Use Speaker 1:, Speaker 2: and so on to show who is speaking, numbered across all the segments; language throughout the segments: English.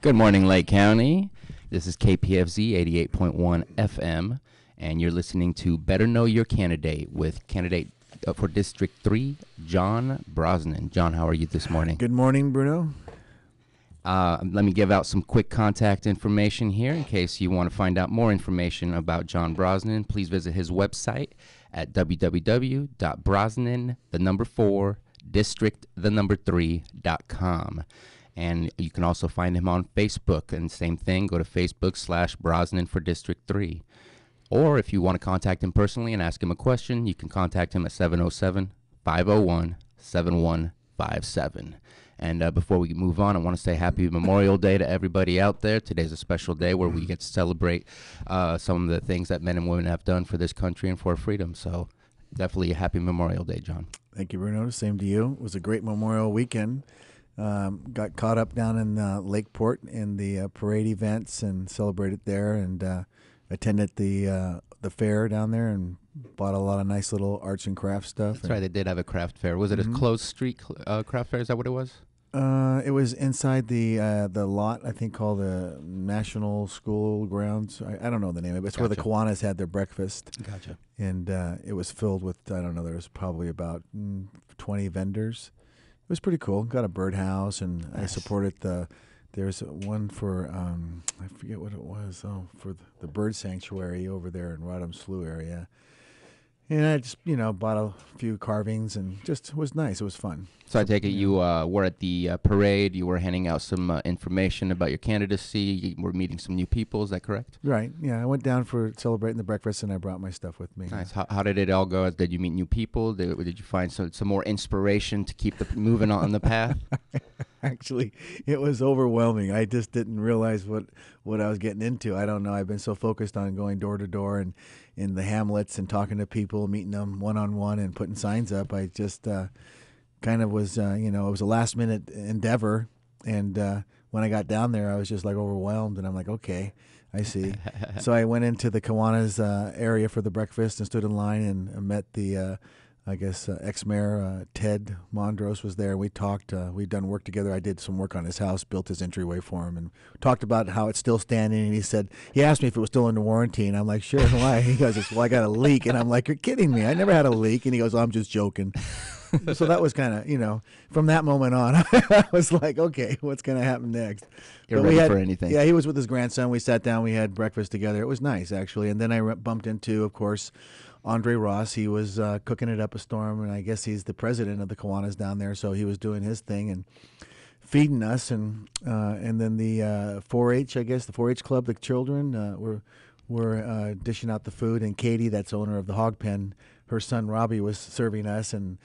Speaker 1: Good morning, Lake County. This is KPFZ 88.1 FM, and you're listening to Better Know Your Candidate with candidate for District 3, John Brosnan. John, how are you this morning?
Speaker 2: Good morning, Bruno.
Speaker 1: Let me give out some quick contact information here in case you want to find out more information about John Brosnan. Please visit his website at www.brosnan3district3.com. And you can also find him on Facebook, and same thing, go to Facebook/Brosnan for District 3. Or if you want to contact him personally and ask him a question, you can contact him at 707-501-7157. And before we move on, I want to say happy Memorial Day to everybody out there. Today's a special day where we get to celebrate some of the things that men and women have done for this country and for freedom. So definitely a happy Memorial Day, John.
Speaker 2: Thank you, Bruno. Same to you. It was a great Memorial weekend. Got caught up down in Lakeport in the parade events and celebrated there, and attended the fair down there and bought a lot of nice little arts and crafts stuff.
Speaker 1: That's right. They did have a craft fair. Was it a closed street craft fair? Is that what it was?
Speaker 2: It was inside the lot, I think, called the National School Grounds. I don't know the name of it. It's where the Kiwanis had their breakfast.
Speaker 1: Gotcha.
Speaker 2: And it was filled with, I don't know, there was probably about 20 vendors. It was pretty cool. Got a birdhouse, and nice. I supported there's one for, I forget what it was, for the bird sanctuary over there in Rodham Slough area. And I just, bought a few carvings, and just was nice. It was fun.
Speaker 1: So I take it you were at the parade. You were handing out some information about your candidacy. You were meeting some new people. Is that correct?
Speaker 2: Right. Yeah, I went down for celebrating the breakfast, and I brought my stuff with me.
Speaker 1: Nice. How did it all go? Did you meet new people? Did you find some more inspiration to keep moving on the path?
Speaker 2: Actually, it was overwhelming. I just didn't realize what I was getting into. I don't know. I've been so focused on going door to door and in the hamlets and talking to people, meeting them one-on-one and putting signs up. I just kind of was, it was a last-minute endeavor. And when I got down there, I was just like overwhelmed. And I'm like, okay, I see. So I went into the Kiwanis area for the breakfast and stood in line and met the ex-mayor Ted Mondros was there. We talked. We'd done work together. I did some work on his house, built his entryway for him, and talked about how it's still standing. And he asked me if it was still under warranty, and I'm like, sure. Why? He goes, well, I got a leak. And I'm like, you're kidding me. I never had a leak. And he goes, I'm just joking. So that was kind of, from that moment on, I was like, okay, what's going to happen next?
Speaker 1: You're ready for anything.
Speaker 2: Yeah, he was with his grandson. We sat down. We had breakfast together. It was nice, actually. And then I bumped into, of course, Andre Ross. He was cooking it up a storm, and I guess he's the president of the Kiwanis down there, so he was doing his thing and feeding us. And then the 4-H, I guess, the 4-H club, the children, were dishing out the food. And Katie, that's owner of the hog pen, her son Robbie was serving us, and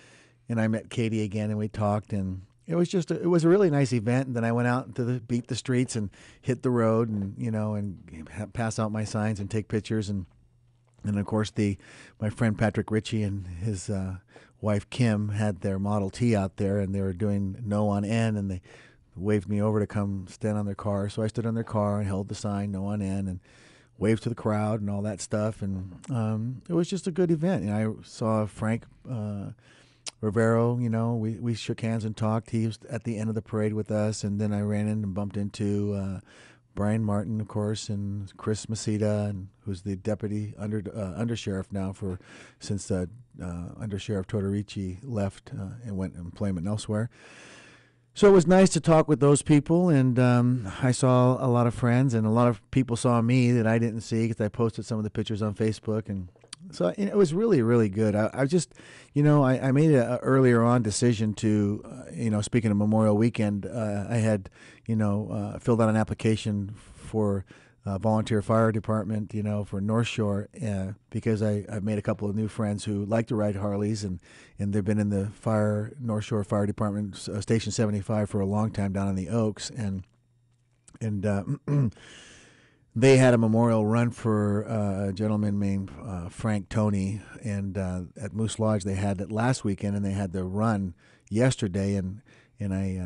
Speaker 2: I met Katie again, and we talked, and it was it was a really nice event. And then I went out to beat the streets and hit the road, and and pass out my signs and take pictures, and of course my friend Patrick Ritchie and his wife Kim had their Model T out there, and they were doing No on N, and they waved me over to come stand on their car. So I stood on their car and held the sign No on N and waved to the crowd and all that stuff, and it was just a good event. And I saw Frank Rivero, we shook hands and talked. He was at the end of the parade with us, and then I ran in and bumped into Brian Martin, of course, and Chris Masita, and who's the deputy undersheriff now since Undersheriff Tortorici left and went employment elsewhere. So it was nice to talk with those people, and I saw a lot of friends, and a lot of people saw me that I didn't see because I posted some of the pictures on Facebook, and so it was really, really good. I just, I made an earlier on decision to, speaking of Memorial Weekend, I had, filled out an application for volunteer fire department, for North Shore, because I've made a couple of new friends who like to ride Harleys, and they've been in the North Shore Fire Department, Station 75 for a long time down in the Oaks, and they had a memorial run for a gentleman named Frank Toney, and at Moose Lodge they had it last weekend, and they had the run yesterday, and I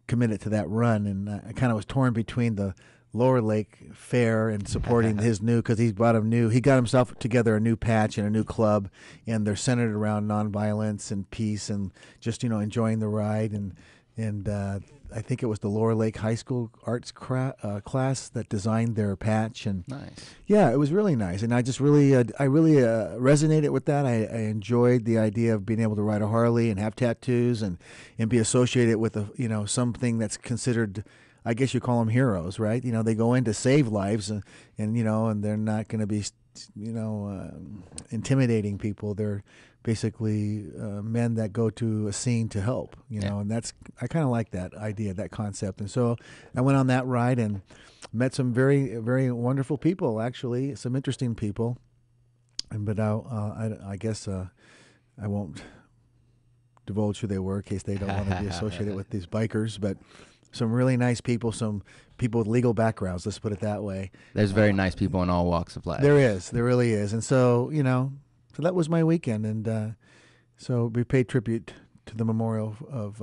Speaker 2: committed to that run, and I kind of was torn between the Lower Lake Fair and supporting his because he got himself together a new patch and a new club, and they're centered around nonviolence and peace and just enjoying the ride, and and I think it was the Lower Lake High School arts class that designed their patch. And
Speaker 1: Nice.
Speaker 2: yeah, it was really nice, and I just really, resonated with that. I enjoyed the idea of being able to ride a Harley and have tattoos and be associated with something that's considered, I guess you call them heroes, right? They go in to save lives, and they're not going to be, intimidating people. They're basically men that go to a scene to help,
Speaker 1: Yeah.
Speaker 2: and I kind of like that idea, that concept. And so I went on that ride and met some very, very wonderful people, actually, some interesting people. But I guess I won't divulge who they were in case they don't want to be associated with these bikers. But some really nice people, some people with legal backgrounds, let's put it that way.
Speaker 1: There's very nice people in all walks of life.
Speaker 2: There really is. And so, so that was my weekend. And so we paid tribute to the memorial of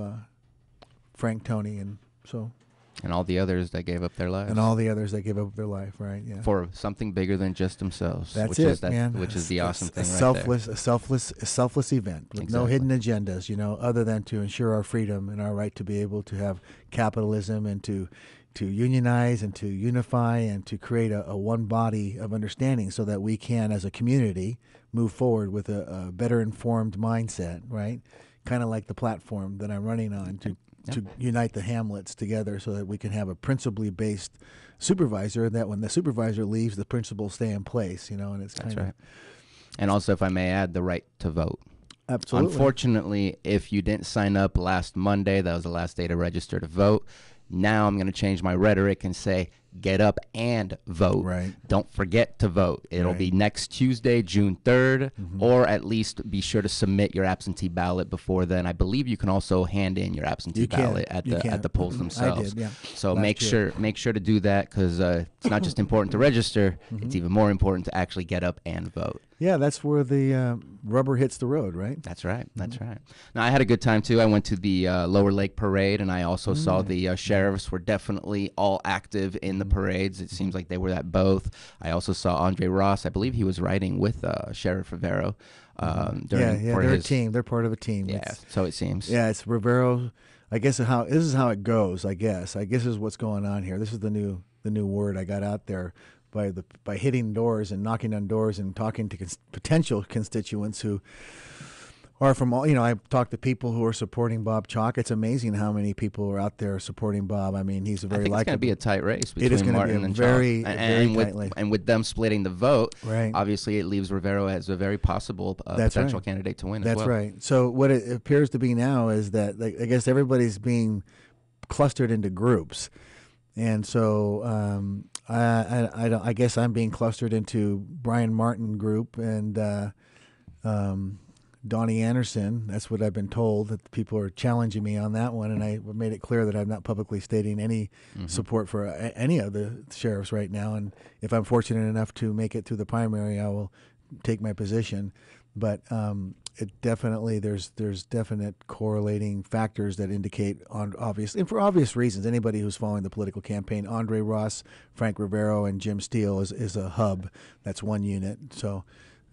Speaker 2: Frank Toney. And so.
Speaker 1: And all the others that gave up their lives.
Speaker 2: And all the others that gave up their life, right? Yeah.
Speaker 1: For something bigger than just themselves.
Speaker 2: That's
Speaker 1: which
Speaker 2: it,
Speaker 1: is
Speaker 2: man.
Speaker 1: Which is the awesome thing
Speaker 2: A selfless event with no
Speaker 1: Exactly.
Speaker 2: hidden agendas, other than to ensure our freedom and our right to be able to have capitalism and to unionize and to unify and to create a one body of understanding so that we can, as a community, move forward with a better informed mindset, right? Kind of like the platform that I'm running on to unite the hamlets together so that we can have a principally based supervisor, that when the supervisor leaves, the principles stay in place, and it's
Speaker 1: That's
Speaker 2: kind
Speaker 1: right. And also, if I may add, the right to vote.
Speaker 2: Absolutely.
Speaker 1: Unfortunately, if you didn't sign up last Monday, that was the last day to register to vote. Now I'm going to change my rhetoric and say, get up and vote.
Speaker 2: Right.
Speaker 1: Don't forget to vote. It'll
Speaker 2: Right.
Speaker 1: be next Tuesday, June 3rd, or at least be sure to submit your absentee ballot before then. I believe you can also hand in your absentee ballot at the polls themselves.
Speaker 2: I did, yeah.
Speaker 1: So
Speaker 2: Last year.
Speaker 1: make sure to do that, because it's not just important to register, it's even more important to actually get up and vote.
Speaker 2: Yeah, that's where the rubber hits the road, right?
Speaker 1: That's right. That's right. Now, I had a good time, too. I went to the Lower Lake Parade, and I also saw the sheriffs were definitely all active in the parades. It seems like they were at both. I also saw Andre Ross. I believe he was riding with Sheriff Rivero.
Speaker 2: They're a team. They're part of a team.
Speaker 1: Yeah, so it seems.
Speaker 2: Yeah, it's Rivero. I guess this is how it goes. I guess this is what's going on here. This is the new word I got out there by hitting doors and knocking on doors and talking to potential constituents who are from all. I've talked to people who are supporting Bob Chalk. It's amazing how many people are out there supporting Bob. I mean, he's a very
Speaker 1: I think it's going to be a tight race between Martin and
Speaker 2: very,
Speaker 1: Chalk.
Speaker 2: very tight.
Speaker 1: And with them splitting the vote,
Speaker 2: right.
Speaker 1: Obviously it leaves Rivero as a very possible potential candidate to win as well.
Speaker 2: That's right. So what it appears to be now is that, I guess, everybody's being clustered into groups. And so I guess I'm being clustered into Brian Martin group and Donnie Anderson. That's what I've been told, that people are challenging me on that one. And I made it clear that I'm not publicly stating any support for any of the sheriffs right now. And if I'm fortunate enough to make it through the primary, I will take my position. But it definitely, there's definite correlating factors that indicate, and for obvious reasons, anybody who's following the political campaign, Andre Ross, Frank Rivero, and Jim Steele is a hub. That's one unit. So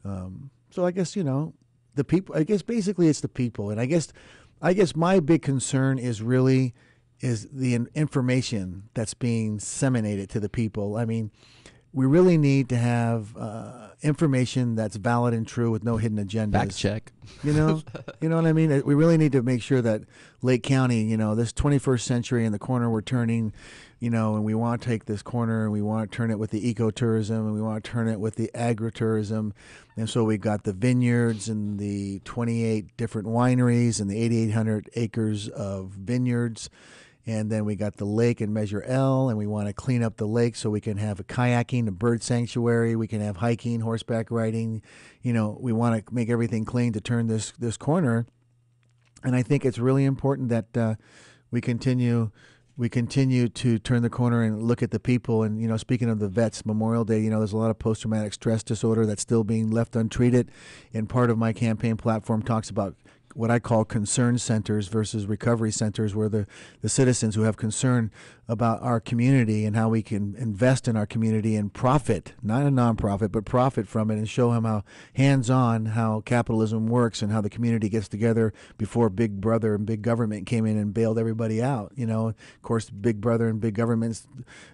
Speaker 2: I guess, the people, I guess basically it's the people. And I guess my big concern is the information that's being disseminated to the people. I mean, we really need to have information that's valid and true with no hidden agendas.
Speaker 1: Fact check.
Speaker 2: You know what I mean? We really need to make sure that Lake County, this 21st century and the corner we're turning, and we want to take this corner and we want to turn it with the ecotourism and we want to turn it with the agritourism. And so we've got the vineyards and the 28 different wineries and the 8,800 acres of vineyards. And then we got the lake in Measure L, and we want to clean up the lake so we can have a kayaking, a bird sanctuary. We can have hiking, horseback riding. We want to make everything clean to turn this corner. And I think it's really important that we continue to turn the corner and look at the people. And, speaking of the vets, Memorial Day, there's a lot of post-traumatic stress disorder that's still being left untreated. And part of my campaign platform talks about what I call concern centers versus recovery centers, where the citizens who have concern about our community and how we can invest in our community and profit, not a nonprofit, but profit from it, and show them how hands-on how capitalism works and how the community gets together before Big Brother and Big Government came in and bailed everybody out. Of course, Big Brother and Big Government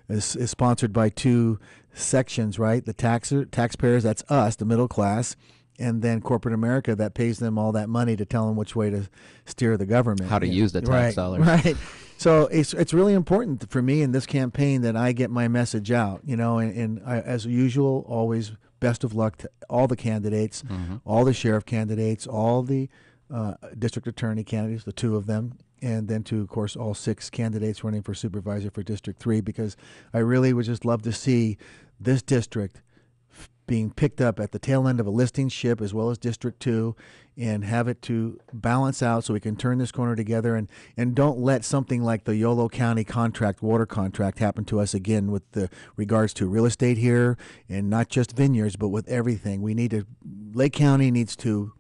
Speaker 2: is sponsored by two sections, right? The taxpayers, that's us, the middle class, and then corporate America that pays them all that money to tell them which way to steer the government.
Speaker 1: How to use the tax dollars.
Speaker 2: Right. So it's really important for me in this campaign that I get my message out, and I, as usual, always best of luck to all the candidates, all the sheriff candidates, all the district attorney candidates, the two of them, and then to, of course, all 6 candidates running for supervisor for District 3, because I really would just love to see this district being picked up at the tail end of a listing ship, as well as District 2, and have it to balance out so we can turn this corner together, and don't let something like the Yolo County water contract happen to us again with the regards to real estate here, and not just vineyards, but with everything. Lake County needs to,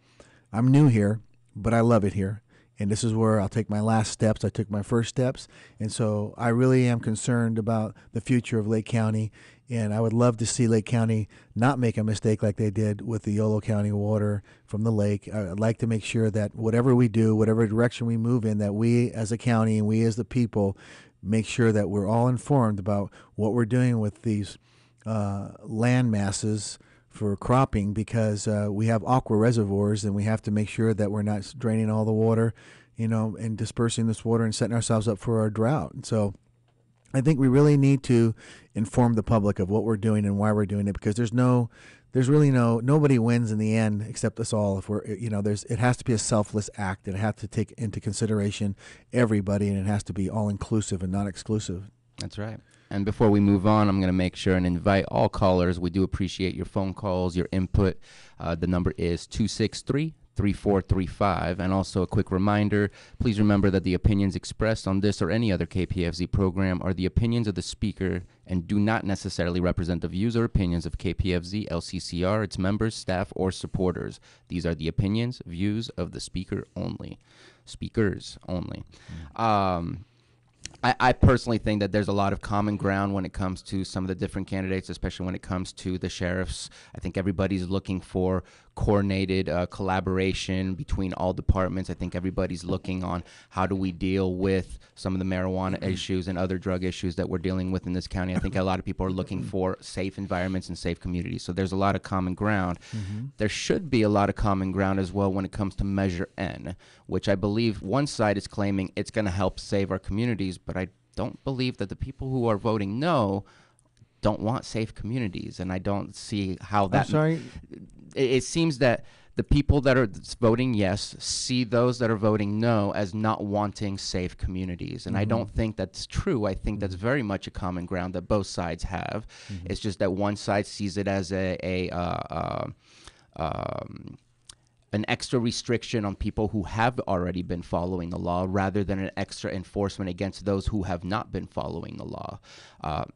Speaker 2: I'm new here, but I love it here. And this is where I'll take my last steps. I took my first steps. And so I really am concerned about the future of Lake County. And I would love to see Lake County not make a mistake like they did with the Yolo County water from the lake. I'd like to make sure that whatever we do, whatever direction we move in, that we as a county and we as the people make sure that we're all informed about what we're doing with these land masses for cropping, because we have aqua reservoirs, and we have to make sure that we're not draining all the water, and dispersing this water and setting ourselves up for our drought. And so I think we really need to inform the public of what we're doing and why we're doing it, because nobody wins in the end except us all. If it has to be a selfless act. It has to take into consideration everybody, and it has to be all inclusive and not exclusive.
Speaker 1: That's right. And before we move on, I'm going to make sure and invite all callers. We do appreciate your phone calls, your input. The number is 263-3435. And also a quick reminder, please remember that the opinions expressed on this or any other KPFZ program are the opinions of the speaker and do not necessarily represent the views or opinions of KPFZ, LCCR, its members, staff, or supporters. These are the opinions, views of the speakers only. I personally think that there's a lot of common ground when it comes to some of the different candidates, especially when it comes to the sheriffs. I think everybody's looking for coordinated collaboration between all departments. I think everybody's looking on how do we deal with some of the marijuana issues and other drug issues that we're dealing with in this county. I think a lot of people are looking for safe environments and safe communities. So there's a lot of common ground. There should be a lot of common ground as well when it comes to Measure N, which I believe one side is claiming it's going to help save our communities, but I don't believe that the people who are voting no don't want safe communities, and I don't see how that.
Speaker 2: I'm sorry.
Speaker 1: It seems that the people that are voting yes see those that are voting no as not wanting safe communities, and I don't think that's true. I think that's very much a common ground that both sides have. It's just that one side sees it as an extra restriction on people who have already been following the law, rather than an extra enforcement against those who have not been following the law.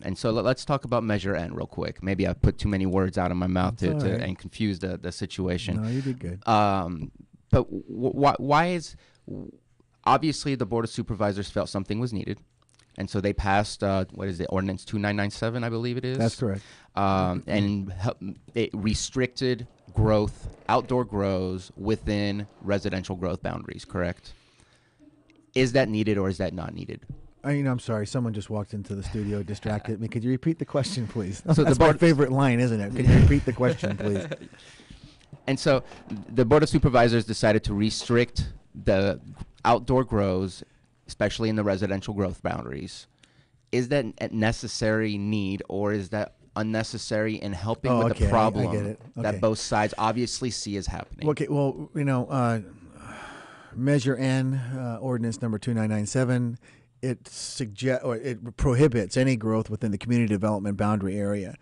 Speaker 1: And so let's talk about Measure N real quick. Maybe I put too many words out of my mouth and confuse the situation.
Speaker 2: No, you did good.
Speaker 1: But why is, obviously the Board of Supervisors felt something was needed, and so they passed, Ordinance 2997, I believe it is?
Speaker 2: That's correct.
Speaker 1: And it restricted outdoor grows within residential growth boundaries, correct? Is that needed or is that not needed?
Speaker 2: I'm sorry. Someone just walked into the studio, distracted me. Could you repeat the question, please?
Speaker 1: So
Speaker 2: that's my favorite line, isn't it? Could you repeat the question, please?
Speaker 1: And so the Board of Supervisors decided to restrict the outdoor grows, especially in the residential growth boundaries. Is that a necessary need, or is that unnecessary in helping with the problem that both sides obviously see as happening?
Speaker 2: Okay, well, Measure N, Ordinance number 2997, it prohibits any growth within the community development boundary area,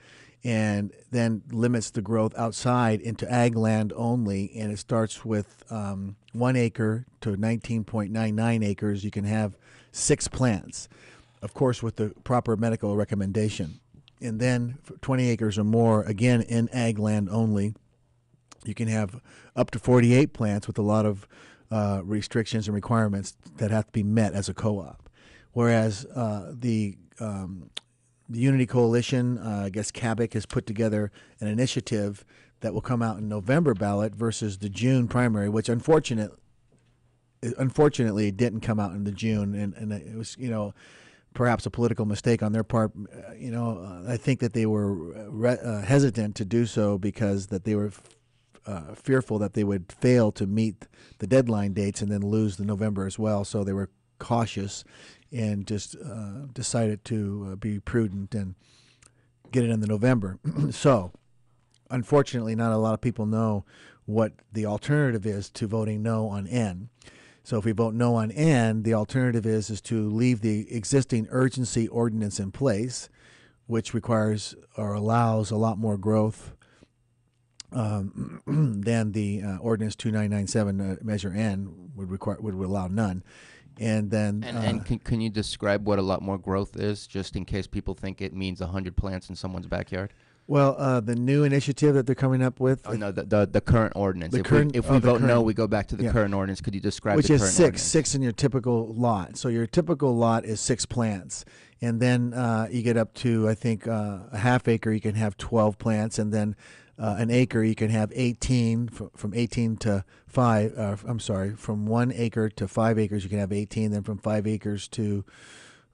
Speaker 2: and then limits the growth outside into ag land only. And it starts with 1 acre to 19.99 acres. You can have 6 plants, of course, with the proper medical recommendation. And then for 20 acres or more, again, in ag land only, you can have up to 48 plants with a lot of restrictions and requirements that have to be met as a co-op. Whereas the Unity Coalition, I guess KPFZ has put together an initiative that will come out in November ballot versus the June primary, which unfortunately it didn't come out in the June, and it was, perhaps a political mistake on their part. I think that they were hesitant to do so because that they were fearful that they would fail to meet the deadline dates and then lose the November as well. So they were cautious and just decided to be prudent and get it in the November. So unfortunately, not a lot of people know what the alternative is to voting no on N. So if we vote no on N, the alternative is to leave the existing urgency ordinance in place, which requires or allows a lot more growth than the ordinance 2997 measure N would allow none. And then
Speaker 1: can you describe what a lot more growth is, just in case people think it means 100 plants in someone's backyard?
Speaker 2: Well, the new initiative that they're coming up with.
Speaker 1: Oh, no, the current ordinance. If we vote no, we go back to the current ordinance. Could you describe
Speaker 2: which
Speaker 1: the
Speaker 2: is
Speaker 1: current
Speaker 2: six
Speaker 1: ordinance?
Speaker 2: six in your typical lot. So your typical lot is 6 plants, and then you get up to, I think, a half acre. You can have 12 plants, and then an acre you can have 18. From 18 to 5. From 1 acre to 5 acres you can have 18. Then from 5 acres to,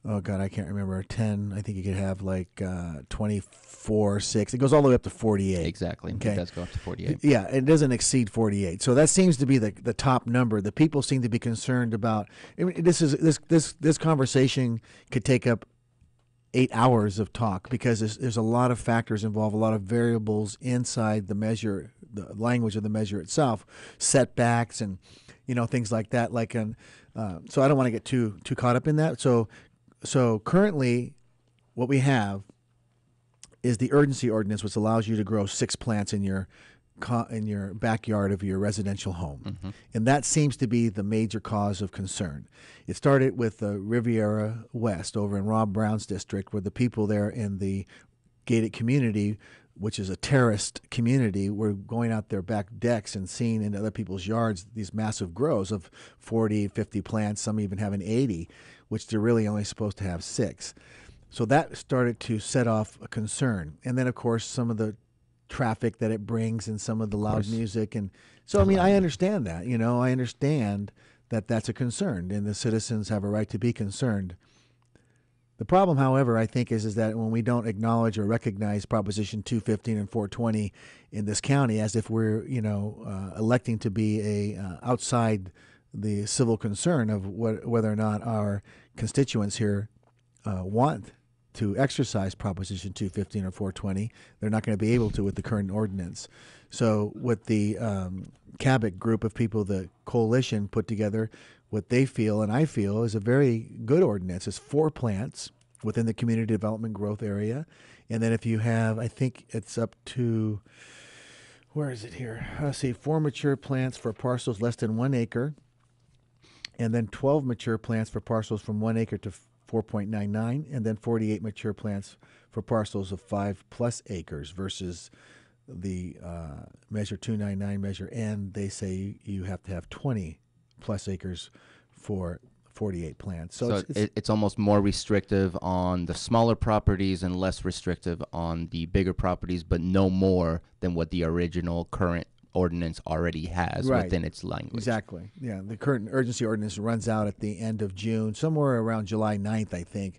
Speaker 2: oh God, I can't remember, 10. I think you could have like 24, 6. It goes all the way up to 48.
Speaker 1: Exactly.
Speaker 2: Okay.
Speaker 1: It does go up to 48.
Speaker 2: Yeah, it doesn't exceed 48. So that seems to be the top number. The people seem to be concerned about. I mean, this conversation could take up 8 hours of talk because there's a lot of factors involved, a lot of variables inside the measure, the language of the measure itself, setbacks and things like that. So I don't want to get too caught up in that. So currently, what we have is the urgency ordinance, which allows you to grow 6 plants in your backyard of your residential home. Mm-hmm. And that seems to be the major cause of concern. It started with the Riviera West over in Rob Brown's district, where the people there in the gated community, which is a terraced community, were going out their back decks and seeing in other people's yards these massive grows of 40, 50 plants, some even having 80, which they're really only supposed to have 6. So that started to set off a concern. And then, of course, some of the traffic that it brings and some of the loud music. And so, I mean, I understand that. I understand that that's a concern, and the citizens have a right to be concerned. The problem, however, I think is that when we don't acknowledge or recognize Proposition 215 and 420 in this county as if we're, electing to be outside the civil concern of whether or not our constituents here want to exercise Proposition 215 or 420, they're not going to be able to with the current ordinance. So with the KPFZ group of people, the coalition put together, what they feel and I feel is a very good ordinance. It's 4 plants within the community development growth area. And then if you have, I think it's up to, where is it here? Let's see, 4 mature plants for parcels less than 1 acre, and then 12 mature plants for parcels from 1 acre to 4.99, and then 48 mature plants for parcels of 5+ acres versus the measure 299, measure N. They say you have to have 20+ acres for 48 plants.
Speaker 1: So it's almost more restrictive on the smaller properties and less restrictive on the bigger properties, but no more than what the original current ordinance already has within its language.
Speaker 2: Exactly. Yeah, the current urgency ordinance runs out at the end of June, somewhere around July 9th, I think,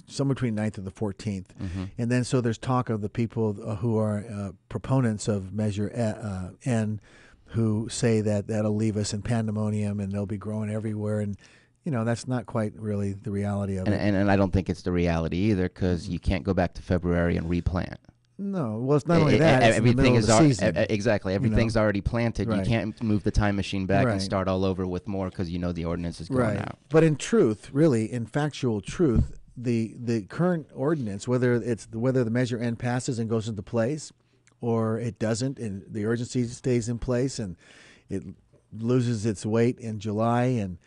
Speaker 2: somewhere between 9th and the 14th. Mm-hmm. And then so there's talk of the people who are proponents of Measure N, who say that that'll leave us in pandemonium and they'll be growing everywhere. And that's not quite really the reality of it.
Speaker 1: And I don't think it's the reality either, because you can't go back to February and replant.
Speaker 2: No, well, it's not only that. It's everything is
Speaker 1: exactly. Everything's already planted.
Speaker 2: Right.
Speaker 1: You can't move the time machine back and start all over with more because the ordinance is going out.
Speaker 2: But in truth, really, in factual truth, the current ordinance, whether the Measure N passes and goes into place, or it doesn't, and the urgency stays in place, and it loses its weight in July, and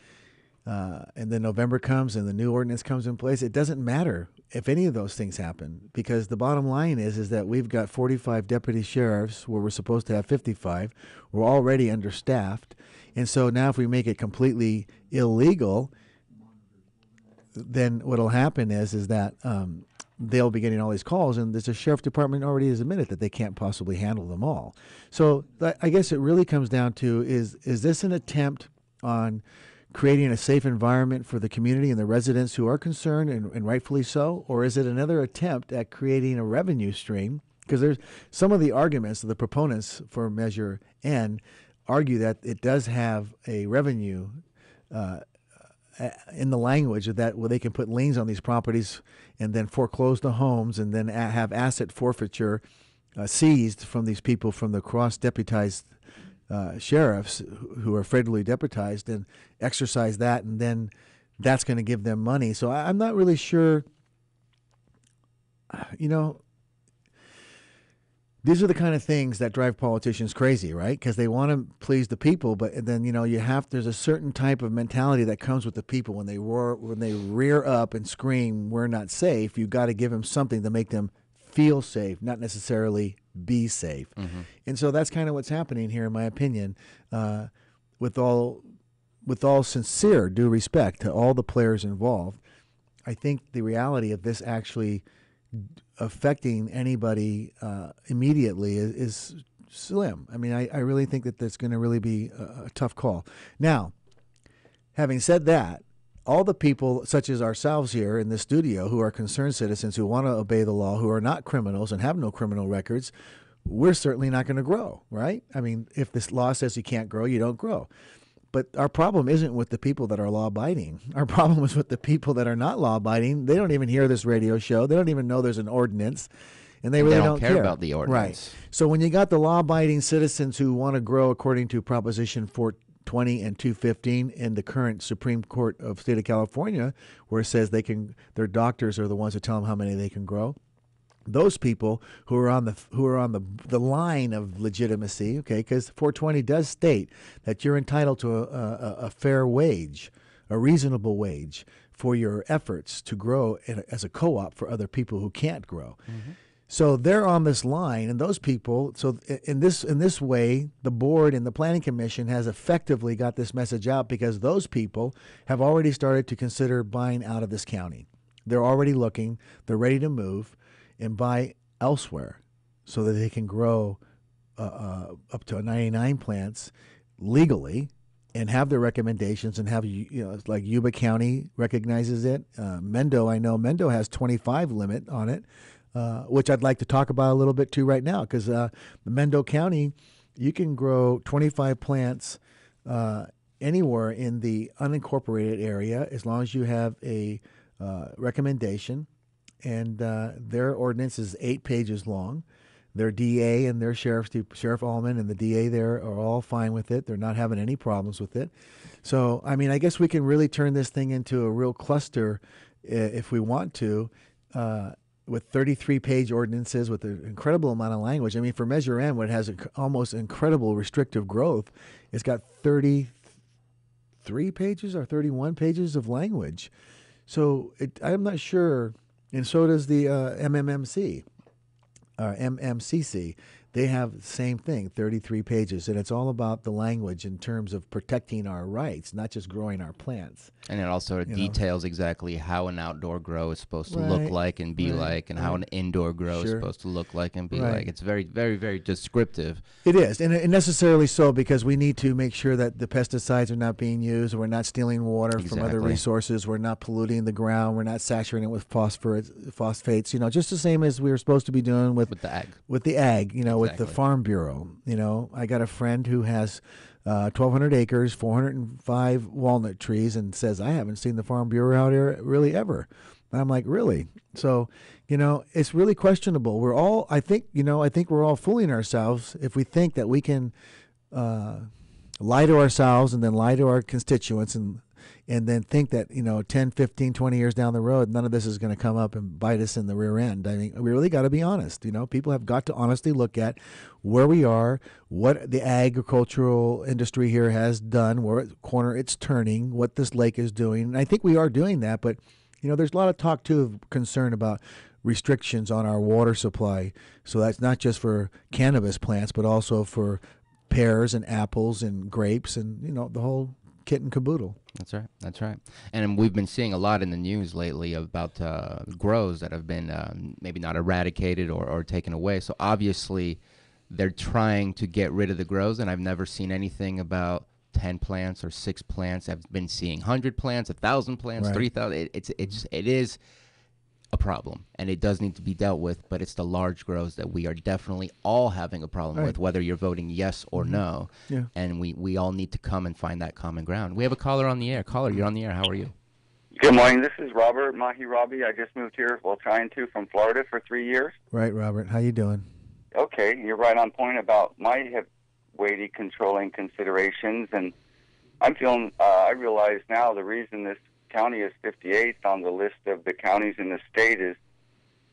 Speaker 2: then November comes and the new ordinance comes in place, it doesn't matter if any of those things happen, because the bottom line is that we've got 45 deputy sheriffs where we're supposed to have 55. We're already understaffed. And so now if we make it completely illegal, then what'll happen is that they'll be getting all these calls, and the sheriff department already has admitted that they can't possibly handle them all. So I guess it really comes down to is this an attempt on creating a safe environment for the community and the residents who are concerned, and rightfully so, or is it another attempt at creating a revenue stream? Because there's some of the arguments of the proponents for Measure N argue that it does have a revenue in the language of that, where they can put liens on these properties and then foreclose the homes and then have asset forfeiture seized from these people, from the cross-deputized sheriffs who are federally deputized, and exercise that, and then that's going to give them money. So I'm not really sure, these are the kind of things that drive politicians crazy, right? Because they want to please the people, but then there's a certain type of mentality that comes with the people when they rear up and scream, "We're not safe." You got to give them something to make them feel safe, not necessarily be safe. Mm-hmm. And so that's kind of what's happening here, in my opinion. With all sincere due respect to all the players involved, I think the reality of this actually affecting anybody immediately is slim. I mean, I really think that that's going to really be a tough call. Now, having said that, all the people such as ourselves here in the studio who are concerned citizens who want to obey the law, who are not criminals and have no criminal records, we're certainly not going to grow, right? I mean, if this law says you can't grow, you don't grow. But our problem isn't with the people that are law-abiding. Our problem is with the people that are not law-abiding. They don't even hear this radio show. They don't even know there's an ordinance, and they really don't care
Speaker 1: about the ordinance.
Speaker 2: Right. So when you got the law-abiding citizens who want to grow according to Proposition 420 and 215 in the current Supreme Court of State of California, where it says their doctors are the ones who tell them how many they can grow. Those people who are on the line of legitimacy, okay, because 420 does state that you're entitled to a fair wage, a reasonable wage for your efforts to grow as a co-op for other people who can't grow. Mm-hmm. So they're on this line, and those people. So in this way, the board and the planning commission has effectively got this message out, because those people have already started to consider buying out of this county. They're already looking. They're ready to move and buy elsewhere so that they can grow up to 99 plants legally and have their recommendations, and have, it's like Yuba County recognizes it. Mendo has 25 limit on it, which I'd like to talk about a little bit too right now, because Mendo County, you can grow 25 plants anywhere in the unincorporated area as long as you have a recommendation. And their ordinance is 8 pages long. Their DA and their Sheriff Allman and the DA there are all fine with it. They're not having any problems with it. So, I mean, I guess we can really turn this thing into a real cluster if we want to, with 33-page ordinances with an incredible amount of language. I mean, for Measure N, what has almost incredible restrictive growth, it's got 33 pages or 31 pages of language. So I'm not sure. And so does the MMCC. They have the same thing, 33 pages, and it's all about the language in terms of protecting our rights, not just growing our plants.
Speaker 1: And it also details exactly how an outdoor grow is supposed to look like and be like, and how an indoor grow is supposed to look like and be like. It's very, very, very descriptive.
Speaker 2: It is, and necessarily so, because we need to make sure that the pesticides are not being used, we're not stealing water from other resources, we're not polluting the ground, we're not saturating it with phosphates, just the same as we were supposed to be doing with
Speaker 1: the ag.
Speaker 2: With the ag, with the Farm Bureau. I got a friend who has 1,200 acres, 405 walnut trees, and says, I haven't seen the Farm Bureau out here really ever. And I'm like, really? So, it's really questionable. I think we're all fooling ourselves if we think that we can lie to ourselves and then lie to our constituents and then think that 10, 15, 20 years down the road, none of this is going to come up and bite us in the rear end. I mean, we really got to be honest. People have got to honestly look at where we are, what the agricultural industry here has done, where corner it's turning, what this lake is doing. And I think we are doing that, but There's a lot of talk too of concern about restrictions on our water supply. So that's not just for cannabis plants, but also for pears and apples and grapes and the whole kit and caboodle.
Speaker 1: That's right. That's right. And we've been seeing a lot in the news lately about grows that have been maybe not eradicated or taken away. So obviously, they're trying to get rid of the grows, and I've never seen anything about 10 plants or 6 plants. I've been seeing 100 plants, 1,000 plants,
Speaker 2: Right.
Speaker 1: 3,000. It is a problem, and it does need to be dealt with, but it's the large grows that we are definitely all having a problem
Speaker 2: Right.
Speaker 1: with, whether you're voting yes or no.
Speaker 2: Yeah.
Speaker 1: And we all need to come and find that common ground. We have a caller on the air. Caller, you're on the air. How are you?
Speaker 3: Good morning. This is Robert Mahi Robbie. I just moved here, trying to, from Florida for 3 years.
Speaker 2: Right, Robert. How you doing?
Speaker 3: Okay, you're right on point about my weighty controlling considerations, and I'm feeling. I realize now the reason this county is 58th on the list of the counties in the state is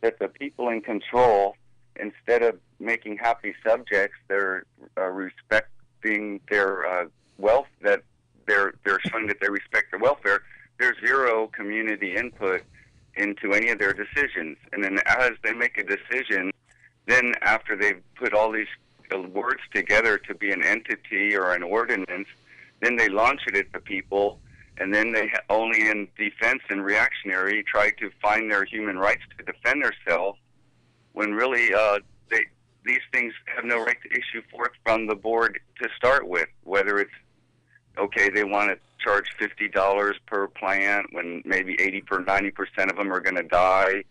Speaker 3: that the people in control, instead of making happy subjects, they're respecting their wealth. That they're showing that they respect their welfare. There's zero community input into any of their decisions, and then as they make a decision. Then after they've put all these words together to be an entity or an ordinance, then they launch it at the people, and then they only in defense and reactionary try to find their human rights to defend themselves, when really these things have no right to issue forth from the board to start with, whether it's, okay, they want to charge $50 per plant when maybe 90% of them are going to die,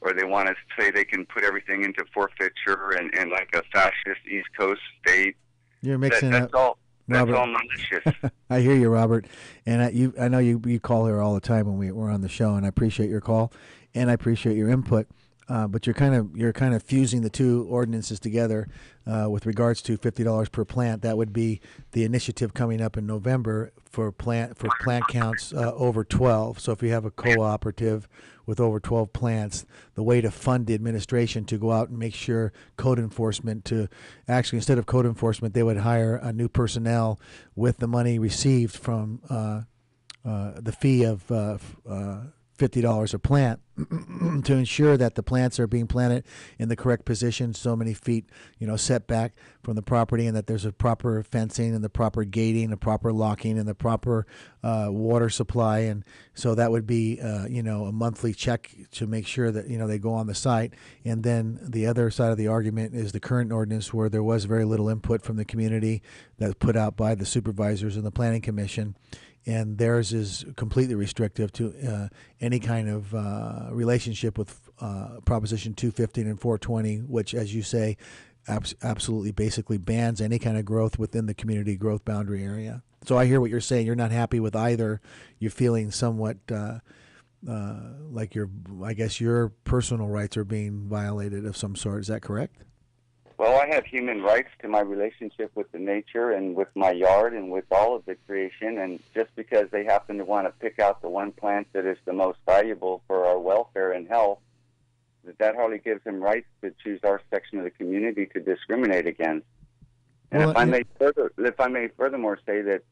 Speaker 3: or they want to say they can put everything into forfeiture and like a fascist East Coast state.
Speaker 2: You're mixing
Speaker 3: that's
Speaker 2: up.
Speaker 3: all. That's
Speaker 2: Robert.
Speaker 3: all malicious.
Speaker 2: I hear you, Robert, and I know you call her all the time when we're on the show, and I appreciate your call, and I appreciate your input. But you're kind of fusing the two ordinances together with regards to $50 per plant. That would be the initiative coming up in November for plant counts over 12. So if you have a cooperative with over 12 plants, the way to fund the administration to go out and make sure code enforcement to actually, instead of code enforcement, they would hire a new personnel with the money received from the fee of $50 a plant to ensure that the plants are being planted in the correct position, so many feet, setback from the property, and that there's a proper fencing and the proper gating, the proper locking, and the proper water supply. And so that would be, a monthly check to make sure that, they go on the site. And then the other side of the argument is the current ordinance, where there was very little input from the community that was put out by the supervisors and the planning commission. And theirs is completely restrictive to any kind of relationship with Proposition 215 and 420, which, as you say, absolutely basically bans any kind of growth within the community growth boundary area. So I hear what you're saying. You're not happy with either. You're feeling somewhat like your personal rights are being violated of some sort. Is that correct?
Speaker 3: Well, I have human rights to my relationship with the nature and with my yard and with all of the creation, and just because they happen to want to pick out the one plant that is the most valuable for our welfare and health, that hardly gives them rights to choose our section of the community to discriminate against. And if I may furthermore say that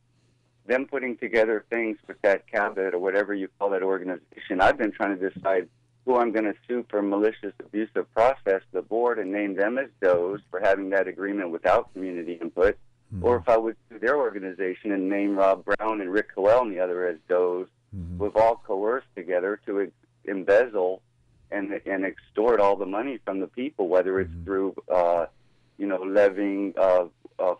Speaker 3: them putting together things with that cabinet or whatever you call that organization, I've been trying to decide who I'm going to sue for malicious abusive process, the board, and name them as those for having that agreement without community input, or if I would sue their organization and name Rob Brown and Rick Coel and the other as those, we've all coerced together to embezzle and extort all the money from the people, whether it's through, levying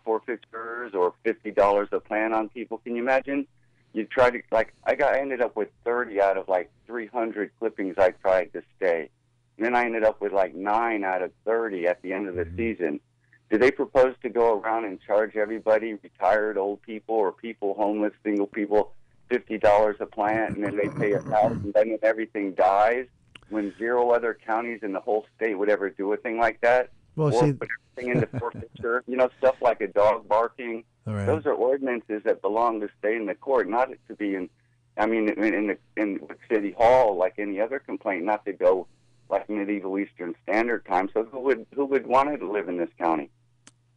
Speaker 3: forfeitures or $50 a plant on people. Can you imagine? You try to, I ended up with 30 out of 300 clippings I tried to stay. And then I ended up with 9 out of 30 at the end of the season. Do they propose to go around and charge everybody, retired old people or people homeless, single people, $50 a plant, and then they pay $1,000, and then everything dies, when 0 other counties in the whole state would ever do a thing like that?
Speaker 2: Well,
Speaker 3: or put everything into forfeiture, stuff like a dog barking.
Speaker 2: All right.
Speaker 3: Those are ordinances that belong to stay in the court, not to be in City Hall like any other complaint, not to go like medieval Eastern Standard Time. So who would want to live in this county?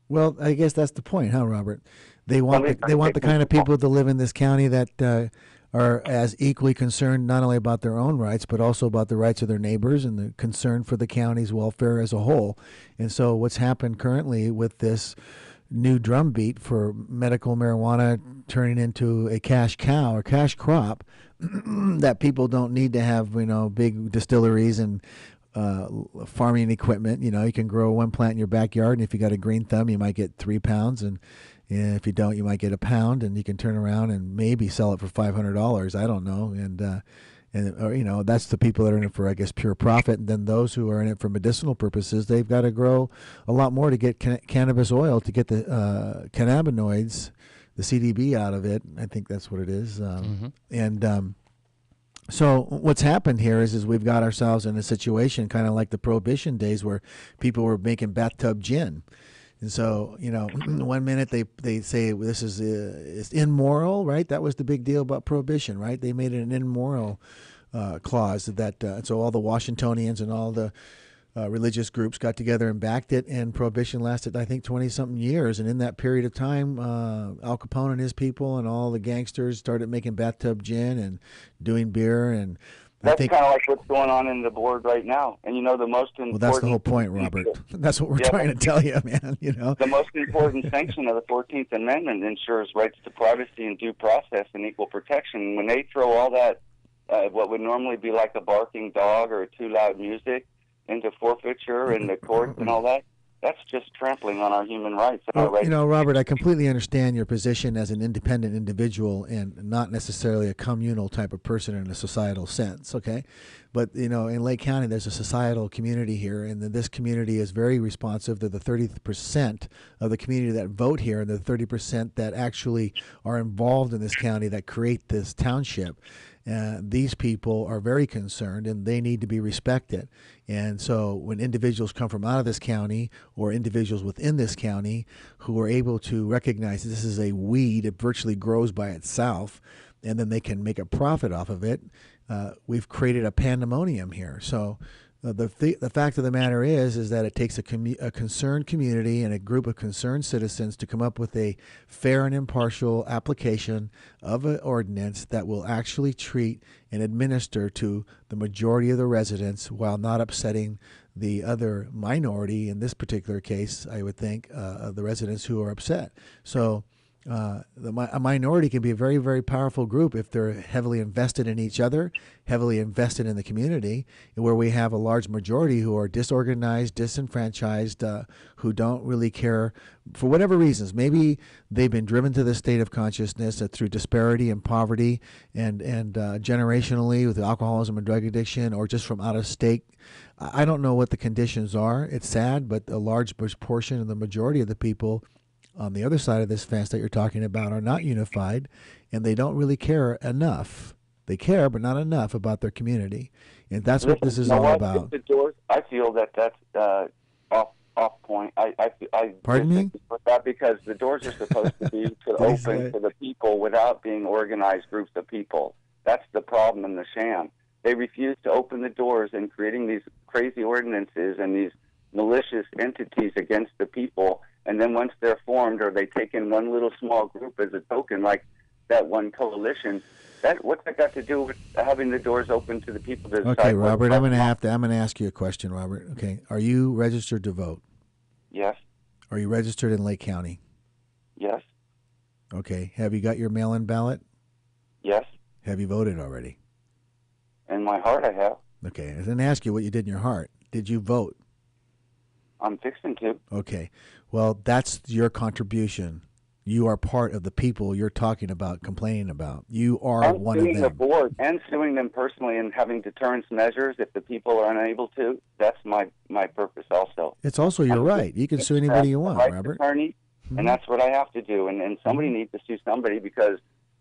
Speaker 2: Well, I guess that's the point, huh, Robert? They want
Speaker 3: Somebody's got
Speaker 2: they
Speaker 3: to
Speaker 2: want
Speaker 3: take
Speaker 2: the kind of
Speaker 3: control.
Speaker 2: people to live in this county that are as equally concerned not only about their own rights but also about the rights of their neighbors and the concern for the county's welfare as a whole. And so, what's happened currently with this new drumbeat for medical marijuana turning into a cash cow or cash crop that people don't need to have, big distilleries and farming equipment. You can grow one plant in your backyard, and if you got a green thumb, you might get 3 pounds, and if you don't, you might get a pound, and you can turn around and maybe sell it for $500. I don't know, and that's the people that are in it for, I guess, pure profit. And then those who are in it for medicinal purposes, they've got to grow a lot more to get cannabis oil, to get the cannabinoids, the CDB out of it. I think that's what it is. And so what's happened here is we've got ourselves in a situation kind of like the Prohibition days where people were making bathtub gin. And so, one minute they say this is it's immoral, right? That was the big deal about Prohibition, right? They made it an immoral clause that so all the Washingtonians and all the religious groups got together and backed it, and Prohibition lasted, I think, 20-something years. And in that period of time, Al Capone and his people and all the gangsters started making bathtub gin and doing beer. And
Speaker 3: That's kind of like what's going on in the board right now. And the most important.
Speaker 2: Well, that's the whole point, Robert. That's what we're trying to tell you, man.
Speaker 3: The most important sanction of the 14th Amendment ensures rights to privacy and due process and equal protection. When they throw all that, what would normally be like a barking dog or too loud music, into forfeiture and the courts and all that, that's just trampling on our human rights. And our rights.
Speaker 2: Robert, I completely understand your position as an independent individual and not necessarily a communal type of person in a societal sense, okay? But, in Lake County, there's a societal community here, and this community is very responsive to the 30% of the community that vote here and the 30% that actually are involved in this county that create this township. These people are very concerned, and they need to be respected. And so when individuals come from out of this county or individuals within this county who are able to recognize this is a weed, it virtually grows by itself, and then they can make a profit off of it, we've created a pandemonium here. So the fact of the matter is that it takes a concerned community and a group of concerned citizens to come up with a fair and impartial application of an ordinance that will actually treat and administer to the majority of the residents while not upsetting the other minority, in this particular case, I would think, of the residents who are upset. So a minority can be a very, very powerful group if they're heavily invested in each other, heavily invested in the community, where we have a large majority who are disorganized, disenfranchised, who don't really care for whatever reasons. Maybe they've been driven to this state of consciousness through disparity and poverty and generationally with alcoholism and drug addiction, or just from out of state. I don't know what the conditions are. It's sad, but a large portion of the majority of the people on the other side of this fence that you're talking about are not unified, and they don't really care enough. They care, but not enough about their community, and that's what this is all about.
Speaker 3: The doors, I feel that's off point. I
Speaker 2: Pardon me?
Speaker 3: With that, because the doors are supposed to be open to the people without being organized groups of people. That's the problem and the sham. They refuse to open the doors and creating these crazy ordinances and these malicious entities against the people. And then once they're formed, or they take in one little small group as a token, like that one coalition, what's that got to do with having the doors open to the people? To
Speaker 2: okay, Robert, I'm going to ask you a question, Robert. Okay, are you registered to vote?
Speaker 3: Yes.
Speaker 2: Are you registered in Lake County?
Speaker 3: Yes.
Speaker 2: Okay, have you got your mail-in ballot?
Speaker 3: Yes.
Speaker 2: Have you voted already?
Speaker 3: In my heart, I have.
Speaker 2: Okay, I didn't ask you what you did in your heart. Did you vote?
Speaker 3: I'm fixing to.
Speaker 2: Okay. Well, that's your contribution. You are part of the people you're talking about, complaining about. You are one of them.
Speaker 3: The board and suing them personally and having deterrence measures if the people are unable to. That's my purpose also.
Speaker 2: It's also your right. You can sue anybody you want, Robert.
Speaker 3: Attorney, and that's what I have to do. And somebody needs to sue somebody, because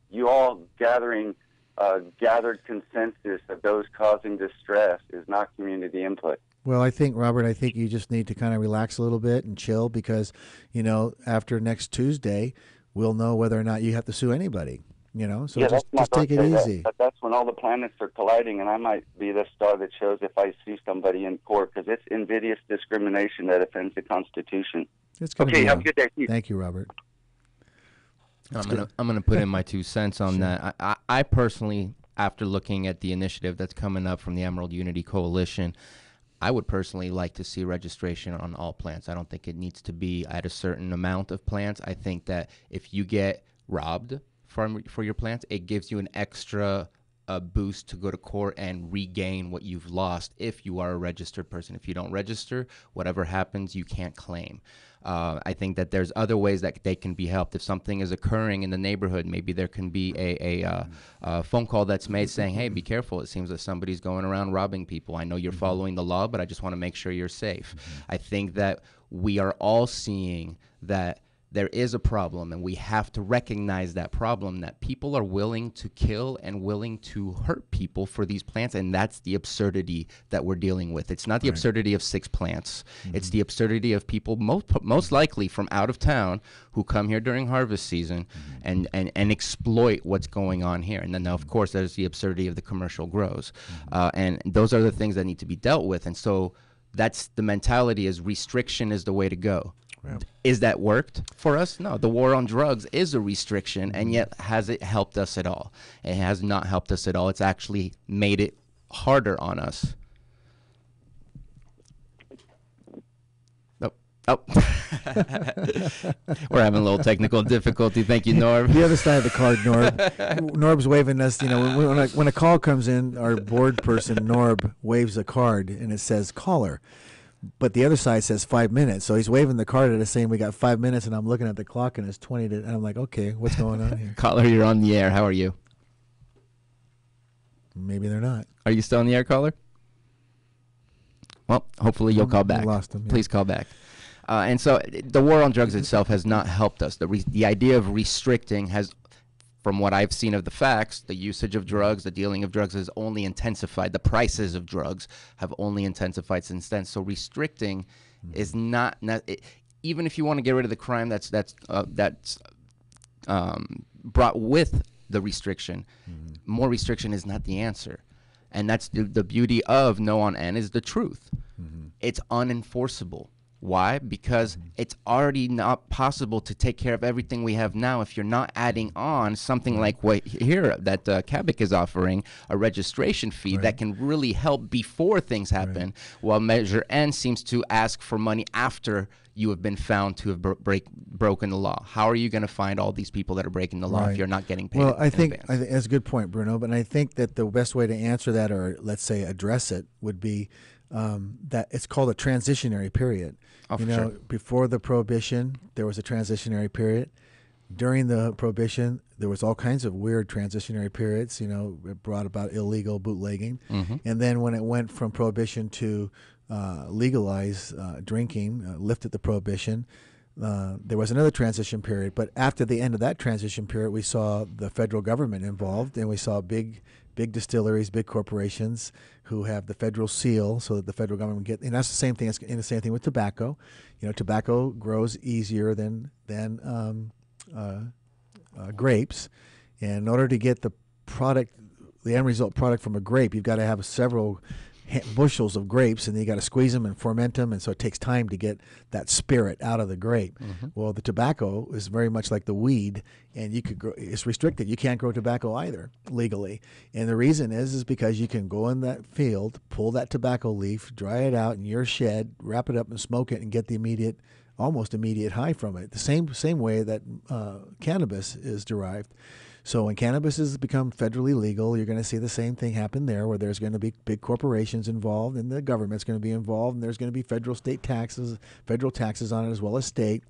Speaker 3: you all gathered consensus of those causing distress is not community input.
Speaker 2: Well, I think, Robert, you just need to kind of relax a little bit and chill, because, after next Tuesday, we'll know whether or not you have to sue anybody. So
Speaker 3: Yeah, that's my
Speaker 2: just take it
Speaker 3: birthday.
Speaker 2: easy.
Speaker 3: That's when all the planets are colliding, and I might be the star that shows if I sue somebody in court, because it's invidious discrimination that offends the Constitution.
Speaker 2: It's gonna
Speaker 3: Okay,
Speaker 2: be
Speaker 3: have a good day.
Speaker 2: Thank you, Robert.
Speaker 1: I'm gonna put in my 2 cents on that. I personally, after looking at the initiative that's coming up from the Emerald Unity Coalition, I would personally like to see registration on all plants. I don't think it needs to be at a certain amount of plants. I think that if you get robbed for your plants, it gives you an extra boost to go to court and regain what you've lost if you are a registered person. If you don't register, whatever happens, you can't claim. I think that there's other ways that they can be helped. If something is occurring in the neighborhood, maybe there can be a phone call that's made saying, hey, be careful. It seems that somebody's going around robbing people. I know you're following the law, but I just want to make sure you're safe. I think that we are all seeing that there is a problem, and we have to recognize that problem, that people are willing to kill and willing to hurt people for these plants, and that's the absurdity that we're dealing with. It's not the absurdity of 6 plants. It's the absurdity of people most likely from out of town who come here during harvest season and exploit what's going on here. And then, of course, there's the absurdity of the commercial grows. And those are the things that need to be dealt with. And so that's the mentality, is restriction is the way to go. Is that worked for us? No. The war on drugs is a restriction, and yet has it helped us at all? It has not helped us at all. It's actually made it harder on us. Oh. We're having a little technical difficulty. Thank you, Norb.
Speaker 2: The other side of the card, Norb. Norb's waving us. When a call comes in, our board person, Norb, waves a card, and it says caller. But the other side says 5 minutes. So he's waving the card at us saying we got 5 minutes, and I'm looking at the clock, and it's 20 to, and I'm like, okay, what's going on here?
Speaker 1: Caller, you're on the air. How are you?
Speaker 2: Maybe they're not.
Speaker 1: Are you still on the air, caller? Well, hopefully you'll call back.
Speaker 2: Lost him, yeah.
Speaker 1: Please call back. And so the war on drugs itself has not helped us. The idea of restricting has, from what I've seen of the facts, the usage of drugs, the dealing of drugs has only intensified. The prices of drugs have only intensified since then. So restricting is not even if you want to get rid of the crime that's brought with the restriction, more restriction is not the answer. And that's the beauty of No on N is the truth. It's unenforceable. Why? Because it's already not possible to take care of everything we have now if you're not adding on something like what here that KPFZ is offering, a registration fee that can really help before things happen, while Measure N seems to ask for money after you have been found to have broken the law. How are you going to find all these people that are breaking the law if you're not getting paid?
Speaker 2: Well, I think that's a good point, Bruno. But I think that the best way to answer that, or let's say address it, would be that it's called a transitionary period. Before the Prohibition, there was a transitionary period. During the Prohibition, there was all kinds of weird transitionary periods. It brought about illegal bootlegging. And then when it went from Prohibition to legalize drinking, lifted the Prohibition, there was another transition period. But after the end of that transition period, we saw the federal government involved, and we saw big distilleries, big corporations who have the federal seal, so that the federal government and that's the same thing. It's the same thing with tobacco. Tobacco grows easier than grapes, and in order to get the end result product from a grape, you've got to have several bushels of grapes, and then you got to squeeze them and ferment them, and so it takes time to get that spirit out of the grape. Well, the tobacco is very much like the weed, and it's restricted. You can't grow tobacco either legally, and the reason is because you can go in that field, pull that tobacco leaf, dry it out in your shed, wrap it up and smoke it, and get the almost immediate high from it. The same way that cannabis is derived. So when cannabis has become federally legal, you're going to see the same thing happen there, where there's going to be big corporations involved, and the government's going to be involved, and there's going to be federal taxes on it, as well as state.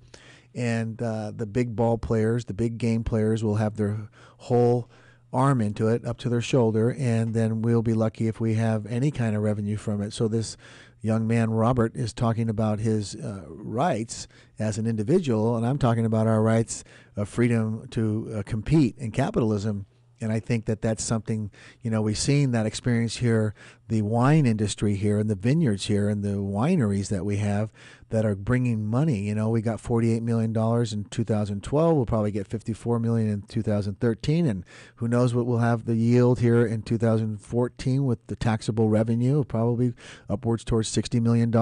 Speaker 2: And the big ball players, the big game players, will have their whole arm into it, up to their shoulder, and then we'll be lucky if we have any kind of revenue from it. So this young man, Robert, is talking about his rights as an individual, and I'm talking about our rights of freedom to compete in capitalism And I think that that's something, we've seen that experience here, the wine industry here and the vineyards here and the wineries that we have that are bringing money. We got $48 million in 2012. We'll probably get $54 million in 2013. And who knows what we'll have the yield here in 2014 with the taxable revenue, probably upwards towards $60 million.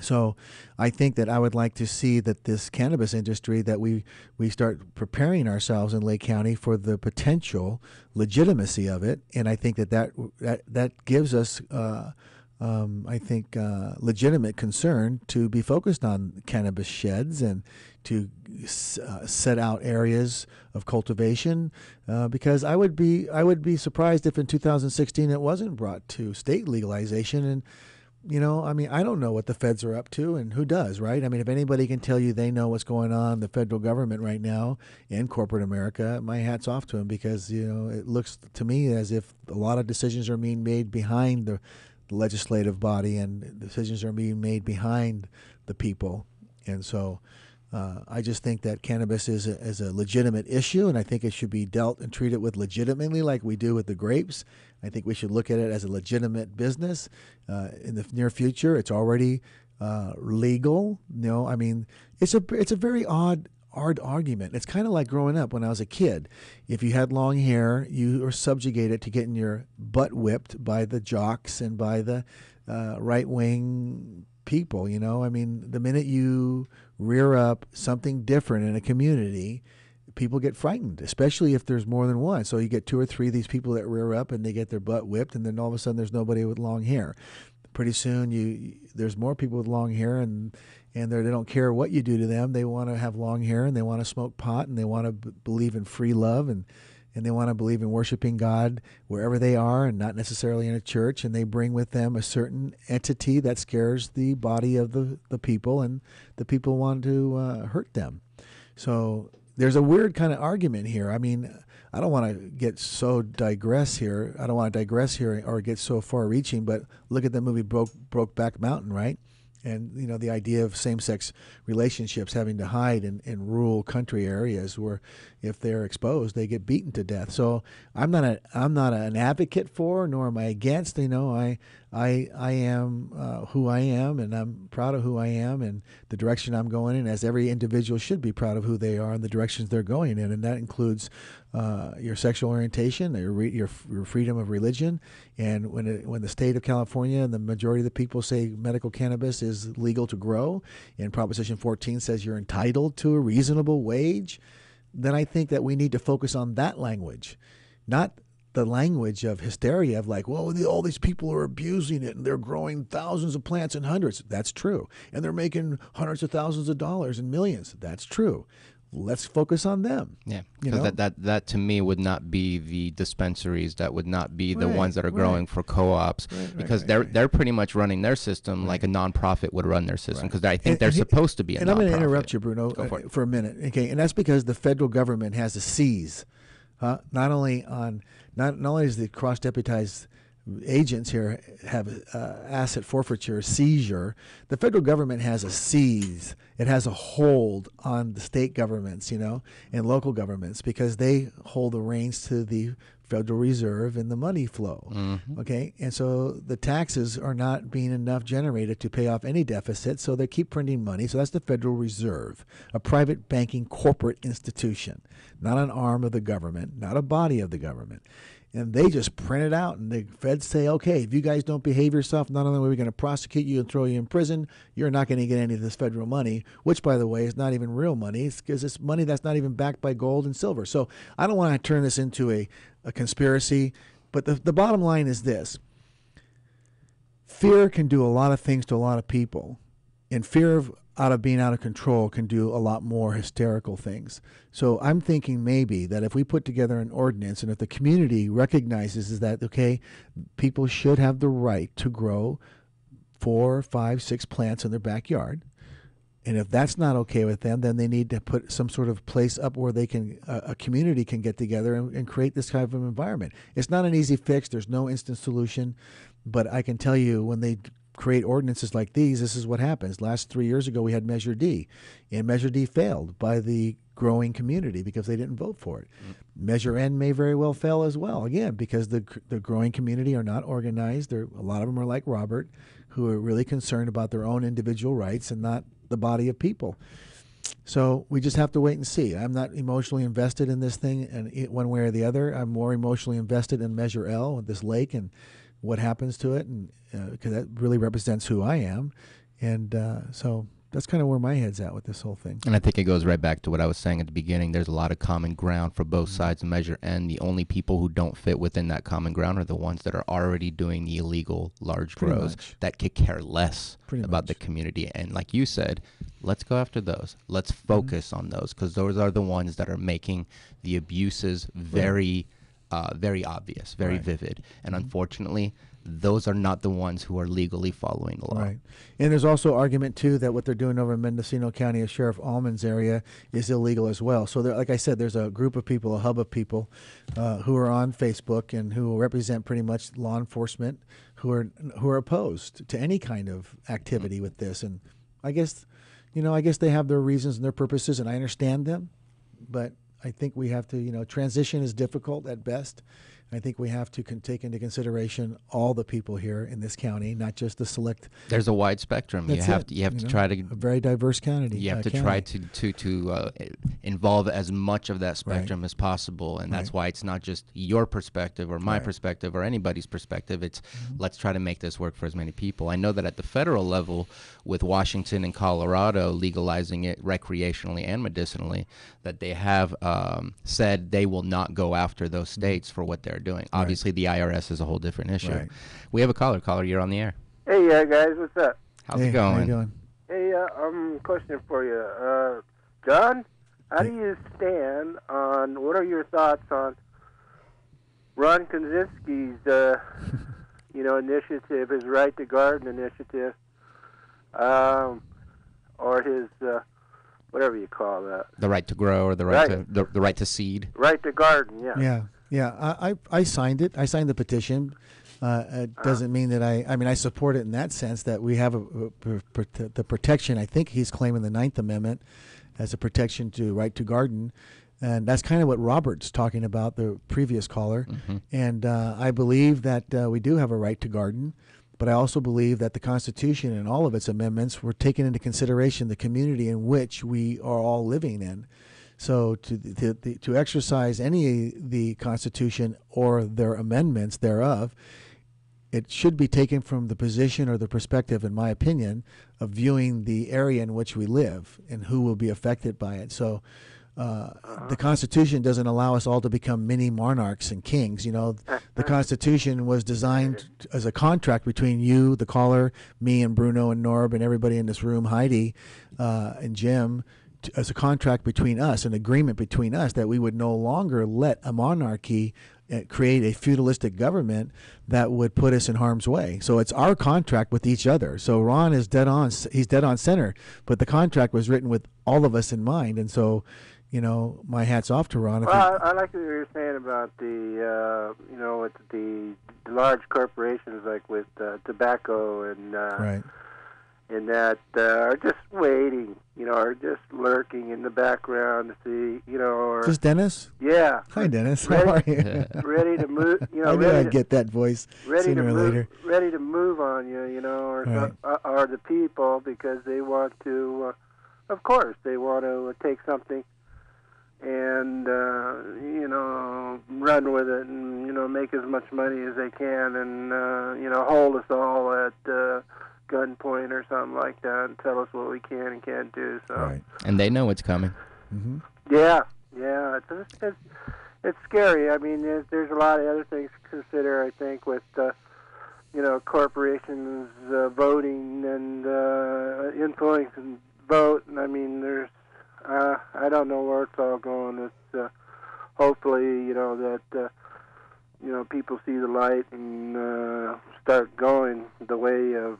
Speaker 2: So I think that I would like to see that this cannabis industry, that we start preparing ourselves in Lake County for the potential legitimacy of it. And I think that gives us, legitimate concern to be focused on cannabis sheds and to set out areas of cultivation, because I would be surprised if in 2016 it wasn't brought to state legalization. And I don't know what the feds are up to, and who does, right? I mean, if anybody can tell you they know what's going on in the federal government right now in corporate America, my hat's off to them, because, it looks to me as if a lot of decisions are being made behind the legislative body, and decisions are being made behind the people. And so I just think that cannabis is a legitimate issue, and I think it should be dealt and treated with legitimately like we do with the grapes. I think we should look at it as a legitimate business. In the near future, it's already legal. It's a very odd argument. It's kind of like growing up when I was a kid. If you had long hair, you were subjugated to getting your butt whipped by the jocks and by the right-wing people. The minute you rear up something different in a community, people get frightened, especially if there's more than one. So you get two or three of these people that rear up and they get their butt whipped, and then all of a sudden there's nobody with long hair. Pretty soon there's more people with long hair, and they don't care what you do to them. They want to have long hair, and they want to smoke pot, and they want to believe in free love, and they want to believe in worshiping God wherever they are, and not necessarily in a church. And they bring with them a certain entity that scares the body of the people, and the people want to hurt them. So there's a weird kind of argument here. I don't want to digress here. I don't want to digress here or get so far-reaching, but look at the movie Brokeback Mountain, right? And, the idea of same-sex relationships having to hide in rural country areas where if they're exposed, they get beaten to death. So I'm not an advocate for, nor am I against. I am who I am, and I'm proud of who I am and the direction I'm going in, as every individual should be proud of who they are and the directions they're going in. And that includes your sexual orientation, your freedom of religion. And when the state of California and the majority of the people say medical cannabis is legal to grow, and Proposition 14 says you're entitled to a reasonable wage, then I think that we need to focus on that language, not the language of hysteria of like, well, all these people are abusing it and they're growing thousands of plants and hundreds. That's true. And they're making hundreds of thousands of dollars and millions. That's true. Let's focus on them.
Speaker 1: Yeah, because that to me would not be the dispensaries. That would not be the ones that are growing for co-ops, because they're pretty much running their system like a nonprofit would run their system, because I think they're supposed to be a nonprofit.
Speaker 2: And I'm going to interrupt you, Bruno, for a minute. Okay, and that's because the federal government has a seize. Not only does the cross-deputized agents here have asset forfeiture, seizure, the federal government has a seize. It has a hold on the state governments, and local governments, because they hold the reins to the Federal Reserve and the money flow. Mm-hmm. Okay, and so the taxes are not being enough generated to pay off any deficit, so they keep printing money. So that's the Federal Reserve, a private banking corporate institution, not an arm of the government, not a body of the government. And they just print it out, and the feds say, okay, if you guys don't behave yourself, not only are we going to prosecute you and throw you in prison, you're not going to get any of this federal money, which, by the way, is not even real money. It's because it's money that's not even backed by gold and silver. So I don't want to turn this into a conspiracy, but the bottom line is this. Fear can do a lot of things to a lot of people, and fear out of being out of control can do a lot more hysterical things. So I'm thinking maybe that if we put together an ordinance, and if the community recognizes is that, okay, people should have the right to grow 4, 5, 6 plants in their backyard, and if that's not okay with them, then they need to put some sort of place up where they can, a community can get together and create this kind of environment. It's not an easy fix. There's no instant solution, but I can tell you when they create ordinances like these, this is what happens. Last 3 years ago, we had Measure D, and Measure D failed by the growing community because they didn't vote for it. Measure N may very well fail as well, again, because the growing community are not organized. A lot of them are like Robert, who are really concerned about their own individual rights and not the body of people. So we just have to wait and see. I'm not emotionally invested in this thing and one way or the other. I'm more emotionally invested in Measure L, this lake, and what happens to it, and because that really represents who I am. And so that's kind of where my head's at with this whole thing.
Speaker 1: And I think it goes right back to what I was saying at the beginning. There's a lot of common ground for both sides of Measure N. The only people who don't fit within that common ground are the ones that are already doing the illegal large grows that could care less about the community. And like you said, let's go after those. Let's focus on those, because those are the ones that are making the abuses very obvious, very vivid. And unfortunately, those are not the ones who are legally following the law.
Speaker 2: Right. And there's also argument, too, that what they're doing over in Mendocino County, Sheriff Allman's area, is illegal as well. So, like I said, there's a group of people, a hub of people who are on Facebook and who represent pretty much law enforcement who are opposed to any kind of activity with this. And I guess they have their reasons and their purposes, and I understand them. But I think we have to, transition is difficult at best. I think we have to take into consideration all the people here in this county, not just the select.
Speaker 1: There's a wide spectrum. You have to try to
Speaker 2: a very diverse county.
Speaker 1: You have to try to involve as much of that spectrum as possible, and that's why it's not just your perspective or my perspective or anybody's perspective. It's let's try to make this work for as many people. I know that at the federal level, with Washington and Colorado legalizing it recreationally and medicinally, that they have said they will not go after those states for what they're doing. Obviously, the IRS is a whole different issue. Right. We have a caller. Caller, you're on the air.
Speaker 4: Hey, guys, what's up?
Speaker 1: How's it going?
Speaker 2: How you doing?
Speaker 4: Hey, question for you. John, how do you stand on, what are your thoughts on Ron Kaczynski's, initiative, his Right to Garden initiative, or his, whatever you call that.
Speaker 1: The right to grow, or the right to seed.
Speaker 4: Right to garden, yeah.
Speaker 2: Yeah, I signed it. I signed the petition. It doesn't mean that I support it in that sense that we have the protection. I think he's claiming the 9th Amendment as a protection to right to garden. And that's kind of what Robert's talking about, the previous caller. And I believe that we do have a right to garden. But I also believe that the Constitution and all of its amendments were taking into consideration the community in which we are all living in. So to exercise any of the Constitution or their amendments thereof, it should be taken from the position or the perspective, in my opinion, of viewing the area in which we live and who will be affected by it. So the Constitution doesn't allow us all to become mini monarchs and kings. The Constitution was designed as a contract between you, the caller, me and Bruno and Norb and everybody in this room, Heidi and Jim, as a contract between us, an agreement between us that we would no longer let a monarchy create a feudalistic government that would put us in harm's way. So it's our contract with each other. So Ron is dead on. He's dead on center. But the contract was written with all of us in mind. And so, my hat's off to Ron.
Speaker 4: Well, I like what you were saying about the, with the large corporations like with tobacco and and that are just waiting, are just lurking in the background to see, or
Speaker 2: just Dennis.
Speaker 4: Yeah.
Speaker 2: Hi, Dennis. How are you?
Speaker 4: Ready to move.
Speaker 2: I knew I'd get that voice sooner or later.
Speaker 4: Ready to move on you, or the people, because they want to. Of course, they want to take something and run with it and make as much money as they can and hold us all at gunpoint or something like that and tell us what we can and can't do. So
Speaker 1: and they know it's coming.
Speaker 4: Yeah, it's scary. I mean, there's a lot of other things to consider, I think, with corporations voting and influencing vote. And I mean, there's I don't know where it's all going. It's hopefully that people see the light and start going the way of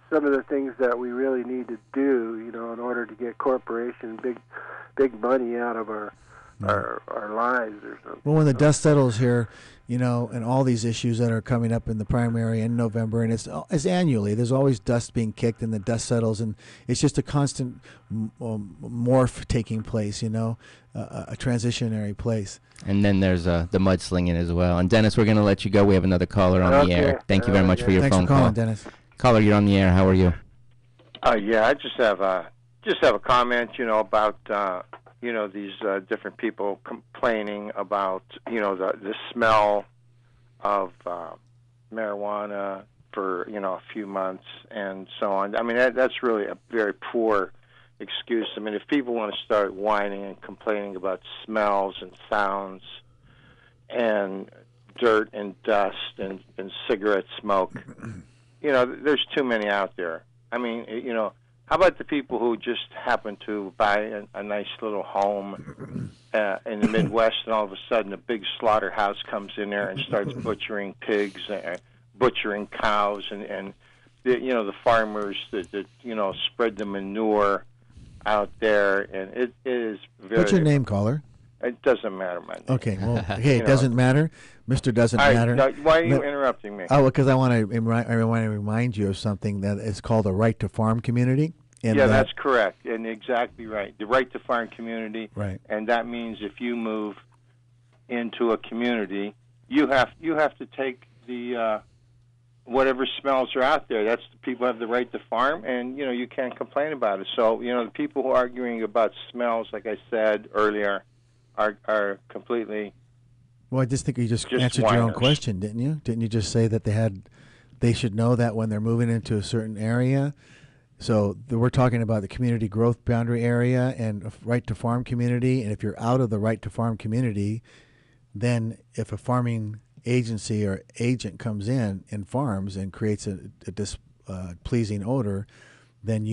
Speaker 4: some of the things that we really need to do in order to get corporation big money out of our our lives or something.
Speaker 2: Well, when the dust settles here, you know, and all these issues that are coming up in the primary in November, and it's annually. There's always dust being kicked, and the dust settles, and it's just a constant morph taking place. You know, a transitionary place.
Speaker 1: And then there's the mudslinging as well. And Dennis, we're going to let you go. We have another caller on the air. Thank you very much for your
Speaker 2: Thanks
Speaker 1: phone
Speaker 2: for calling,
Speaker 1: call.
Speaker 2: Dennis.
Speaker 1: Caller, you're on the air. How are you?
Speaker 5: Yeah, I just have a comment, about these different people complaining about the smell of marijuana for a few months and so on. I mean that's really a very poor excuse. I mean, if people want to start whining and complaining about smells and sounds and dirt and dust and cigarette smoke, there's too many out there. I mean, how about the people who just happen to buy a nice little home in the Midwest, and all of a sudden a big slaughterhouse comes in there and starts butchering pigs, butchering cows, and the farmers that spread the manure out there, and it is very.
Speaker 2: What's your name, caller?
Speaker 5: It doesn't matter, my name.
Speaker 2: Okay, well, hey, it doesn't matter. Mr. Doesn't Matter.
Speaker 5: Why are you interrupting me?
Speaker 2: Oh, because I want to remind you of something that is called a right to farm community. And
Speaker 5: yeah, that's correct, and exactly right. The right to farm community,
Speaker 2: right?
Speaker 5: And that means if you move into a community, you have to take the whatever smells are out there. That's the people have the right to farm, and you can't complain about it. So the people who are arguing about smells, like I said earlier, are completely.
Speaker 2: Well, I just think you just answered your own question, didn't you? Didn't you just say that they should know that when they're moving into a certain area? So we're talking about the community growth boundary area and a right to farm community. And if you're out of the right to farm community, then if a farming agency or agent comes in and farms and creates a displeasing odor, then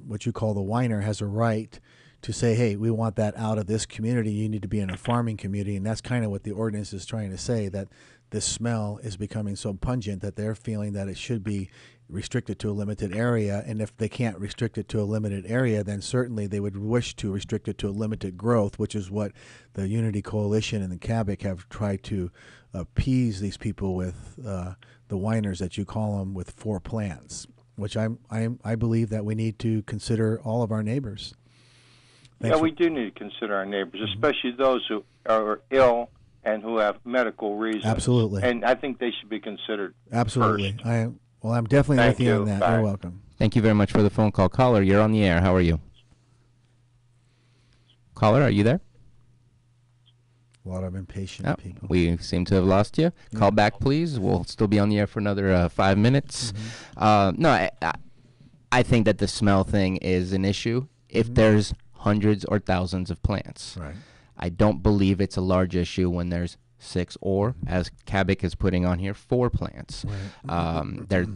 Speaker 2: what you call the whiner, has a right to say, hey, we want that out of this community. You need to be in a farming community. And that's kind of what the ordinance is trying to say, that this smell is becoming so pungent that they're feeling that it should be restricted to a limited area. And if they can't restrict it to a limited area, then certainly they would wish to restrict it to a limited growth, which is what the Unity Coalition and the KPFZ have tried to appease these people with, the whiners that you call them, with 4 plants, which I believe that we need to consider all of our neighbors.
Speaker 5: We do need to consider our neighbors, especially those who are ill and who have medical reasons.
Speaker 2: Absolutely.
Speaker 5: And I think they should be considered.
Speaker 2: Absolutely.
Speaker 5: First.
Speaker 2: I'm definitely with you on that.
Speaker 5: Bye.
Speaker 2: You're welcome.
Speaker 1: Thank you very much for the phone call. Caller, you're on the air. How are you? Caller, are you there?
Speaker 2: A lot of impatient people.
Speaker 1: We seem to have lost you. Yeah. Call back, please. We'll still be on the air for another 5 minutes. No, I think that the smell thing is an issue if there's hundreds or thousands of plants.
Speaker 2: Right.
Speaker 1: I don't believe it's a large issue when there's 6 or, as KPFZ is putting on here, 4 plants. Right.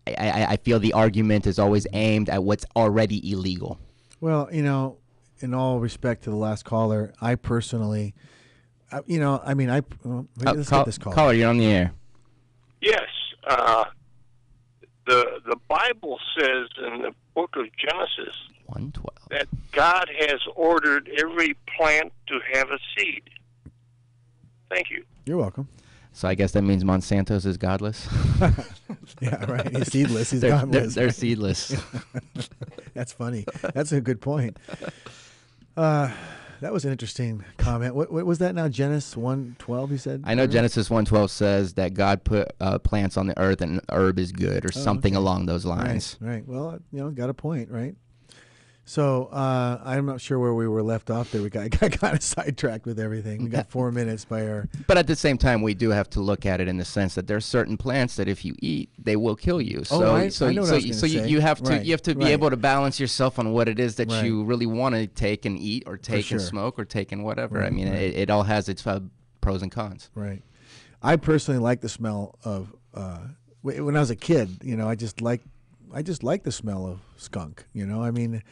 Speaker 1: I feel the argument is always aimed at what's already illegal.
Speaker 2: Well, in all respect to the last caller, I personally, let's get this caller.
Speaker 1: Caller, you're on the air.
Speaker 6: Yes. The Bible says in the book of Genesis
Speaker 1: 1:12
Speaker 6: that God has ordered every plant to have a seed. Thank you.
Speaker 2: You're welcome.
Speaker 1: So I guess that means Monsanto's is godless?
Speaker 2: Yeah, right. He's seedless. He's godless.
Speaker 1: They're seedless.
Speaker 2: That's funny. That's a good point. That was an interesting comment. What was that now? Genesis 1:12, you said?
Speaker 1: I know Genesis 1:12 says that God put plants on the earth and herb is good, or something along those lines.
Speaker 2: Right. Well, got a point, right? So I'm not sure where we were left off there. We got kind of sidetracked with everything. We got 4 minutes by our.
Speaker 1: But at the same time, we do have to look at it in the sense that there are certain plants that if you eat, they will kill you. So,
Speaker 2: I know what I was gonna say.
Speaker 1: You have to
Speaker 2: Right,
Speaker 1: you have to be able to balance yourself on what it is that
Speaker 2: Right.
Speaker 1: you really want to take and eat, or take and smoke, or take and whatever.
Speaker 2: Right,
Speaker 1: I mean,
Speaker 2: right.
Speaker 1: it all has its pros and cons.
Speaker 2: Right. I personally like the smell of. When I was a kid, I just like the smell of skunk. I mean.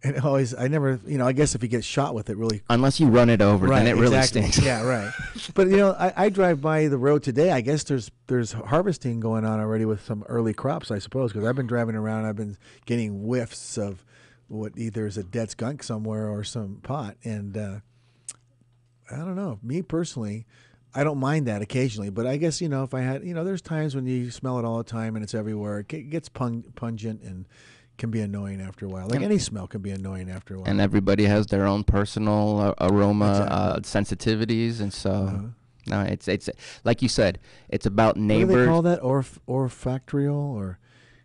Speaker 2: And I never, I guess if you get shot with it, really.
Speaker 1: Unless you run it over,
Speaker 2: Right,
Speaker 1: then it really
Speaker 2: exactly.
Speaker 1: stinks.
Speaker 2: Yeah, right. But I drive by the road today. I guess there's harvesting going on already with some early crops, I suppose, because I've been driving around. I've been getting whiffs of what either is a dead skunk somewhere or some pot, and I don't know. Me personally, I don't mind that occasionally, but I guess, if I had, there's times when you smell it all the time and it's everywhere. It gets pungent and can be annoying after a while. Like any smell can be annoying after a while.
Speaker 1: And everybody has their own personal aroma
Speaker 2: Exactly.
Speaker 1: sensitivities, and so no, it's like you said, it's about neighbors.
Speaker 2: What do they call that? Olfactorial, or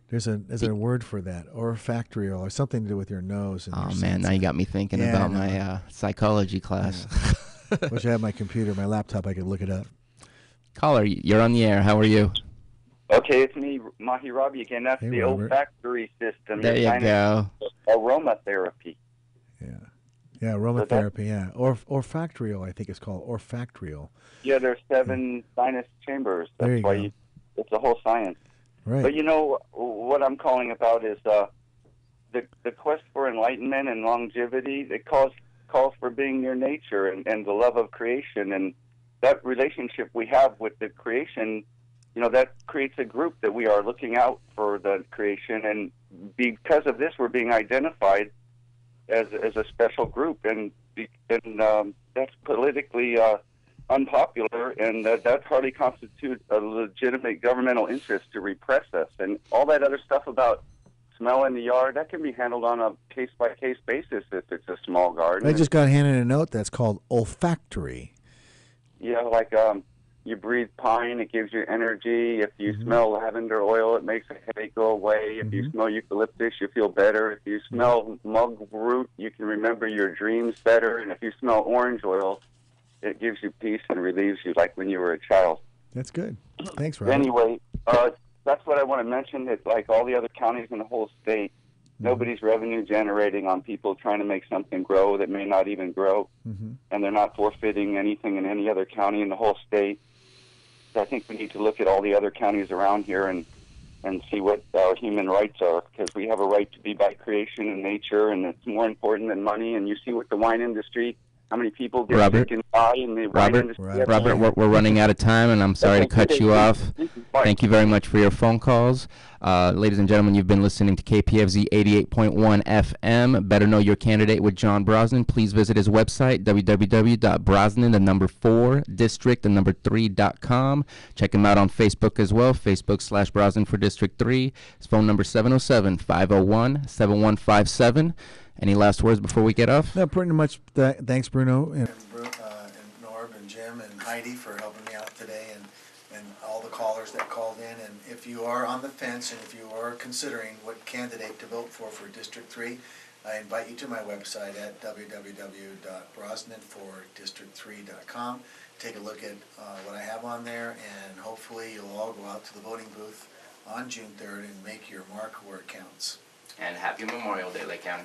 Speaker 2: there's a word for that, olfactorial, or something to do with your nose. And
Speaker 1: Oh
Speaker 2: your
Speaker 1: man,
Speaker 2: sense.
Speaker 1: now you got me thinking
Speaker 2: Yeah,
Speaker 1: about
Speaker 2: I know.
Speaker 1: my psychology class.
Speaker 2: Wish I had my computer, my laptop. I could look it up.
Speaker 1: Caller, you're on the air. How are you?
Speaker 3: Okay, it's me, Mahi Rabi again. That's
Speaker 2: Hey,
Speaker 3: the
Speaker 2: Robert.
Speaker 3: olfactory system.
Speaker 1: There you go.
Speaker 3: Aromatherapy.
Speaker 2: Yeah, aromatherapy. Yeah, olfactorial. I think it's called olfactorial.
Speaker 3: Yeah, there's 7 sinus chambers. That's
Speaker 2: There you
Speaker 3: why
Speaker 2: go.
Speaker 3: it's a whole science.
Speaker 2: Right.
Speaker 3: But what I'm calling about is the quest for enlightenment and longevity. It calls for being near nature and the love of creation, and that relationship we have with the creation. That creates a group that we are looking out for the creation, and because of this, we're being identified as a special group, and that's politically unpopular, and that hardly constitutes a legitimate governmental interest to repress us. And all that other stuff about smell in the yard, that can be handled on a case-by-case basis if it's a small garden.
Speaker 2: I just got handed a note that's called olfactory.
Speaker 3: Yeah, like you breathe pine, it gives you energy. If you smell lavender oil, it makes a headache go away. If you smell eucalyptus, you feel better. If you smell mugwort, you can remember your dreams better. And if you smell orange oil, it gives you peace and relieves you like when you were a child.
Speaker 2: That's good. Thanks, Robert.
Speaker 3: Anyway, that's what I want to mention, that like all the other counties in the whole state, nobody's revenue generating on people trying to make something grow that may not even grow, and they're not forfeiting anything in any other county in the whole state. So I think we need to look at all the other counties around here and see what our human rights are, because we have a right to be by creation and nature, and it's more important than money. And you see with the wine industry, how many people get sick and die in the wine industry.
Speaker 1: Robert, we're running out of time, and I'm sorry to cut you off. Thank you very much for your phone calls. Ladies and gentlemen, you've been listening to KPFZ 88.1 FM. Better Know Your Candidate with John Brosnan. Please visit his website, www.brosnan3.com. Check him out on Facebook as well, Facebook.com/Brosnan for District 3. His phone number 707-501-7157. Any last words before we get off?
Speaker 2: No, pretty much. Thanks, Bruno and Norb and Jim and Heidi for helping me out today, and all the callers that called in. And if you are on the fence and if you are considering what candidate to vote for District 3, I invite you to my website at www.brosnan4district3.com. Take a look at what I have on there, and hopefully you'll all go out to the voting booth on June 3rd and make your mark where it counts.
Speaker 1: And happy Memorial Day, Lake County.